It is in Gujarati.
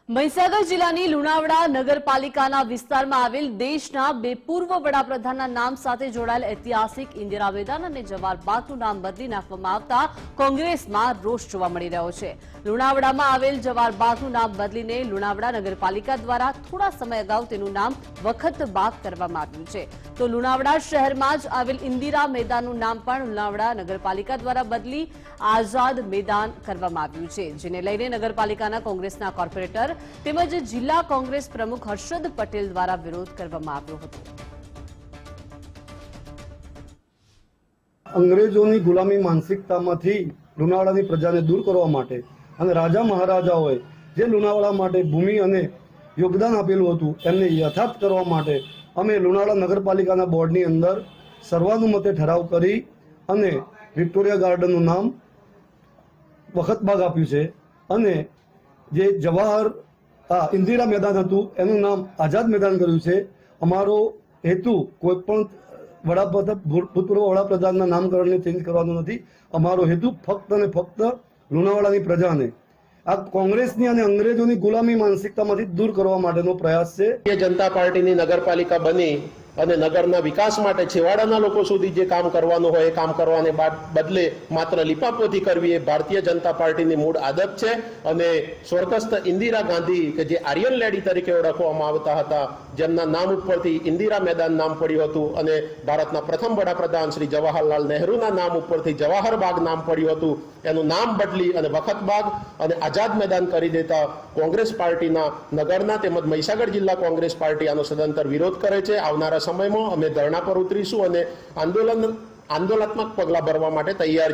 મહીસાગર જિલ્લાની લુણાવાડા નગરપાલિકાના વિસ્તારમાં આવેલ દેશના બે પૂર્વ વડાપ્રધાનના નામ સાથે જોડાયેલ ઐતિહાસિક ઇન્દિરા મેદાન અને જવાહર બાગનું નામ બદલી નાખવામાં આવતા કોંગ્રેસમાં રોષ જોવા મળી રહ્યો છે। લુણાવાડામાં આવેલ જવાહર બાગનું નામ બદલીને લુણાવાડા નગરપાલિકા દ્વારા થોડા સમય અગાઉ તેનું નામ વખત બાગ કરવામાં આવ્યું છે, તો લુણાવાડા શહેરમાં જ આવેલ ઇન્દિરા મેદાનનું નામ પણ લુણાવાડા નગરપાલિકા દ્વારા બદલી આઝાદ મેદાન કરવામાં આવ્યું છે, જેને લઈને નગરપાલિકાના કોંગ્રેસના કોર્પોરેટર તેમજ જિલ્લા કોંગ્રેસ પ્રમુખ હર્ષદ પટેલ દ્વારા વિરોધ કરવામાં આવ્યો હતો। અંગ્રેજોની ગુલામી માનસિકતામાંથી લુણાવાડાની પ્રજાને દૂર કરવા માટે અને રાજા મહારાજાઓએ જે લુણાવાડા માટે ભૂમિ અને યોગદાન આપેલું હતું એમને યથાર્થ કરવા માટે અમે લુણાવાડા નગરપાલિકાના બોર્ડની અંદર સર્વાનુમતે ઠરાવ કરી અને વિક્ટોરિયા ગાર્ડનનું નામ વખત બાગ આપ્યું છે અને જે જવાહર ઇન્દિરા મેદાન હતું એનું નામ આઝાદ મેદાન કર્યું છે। અમારો હેતુ કોઈ પણ ભૂતપૂર્વ વડાપ્રધાનના નામકરણને ચેન્જ કરવાનો નથી। અમારો હેતુ ફક્ત અને ફક્ત લુણાવાડાની પ્રજાને આ કોંગ્રેસની અને અંગ્રેજોની ગુલામી માનસિકતામાંથી દૂર કરવા માટેનો પ્રયાસ છે। ભારતીય જનતા પાર્ટીની નગરપાલિકા બની અને નગરના વિકાસ માટે છેવાડાના લોકો સુધી જે કામ કરવાનું હોય એ કામ કરવાને બદલે માત્ર લીપાપોથી કરવી એ ભારતીય જનતા પાર્ટીની મૂળ આદત છે। અને સ્વર્ગસ્થ ઇન્દિરા ગાંધી કે જે આર્યન લેડી તરીકે ઓળખવામાં આવતા હતા, જેમના નામ ઉપરથી ઇન્દિરા મેદાન નામ પડ્યું હતું અને ભારતના પ્રથમ વડાપ્રધાન શ્રી જવાહરલાલ નહેરુના નામ ઉપરથી જવાહર બાગ નામ પડ્યું હતું, એનું નામ બદલી અને વખત બાગ અને આઝાદ મેદાન કરી દેતા કોંગ્રેસ પાર્ટીના નગરના તેમજ મહીસાગર જિલ્લા કોંગ્રેસ પાર્ટી આનો સદંતર વિરોધ કરે છે। આવનારા સમયમાં અમે ધરણા પર ઉતરીશું અને આંદોલનાત્મક પગલાં ભરવા માટે તૈયાર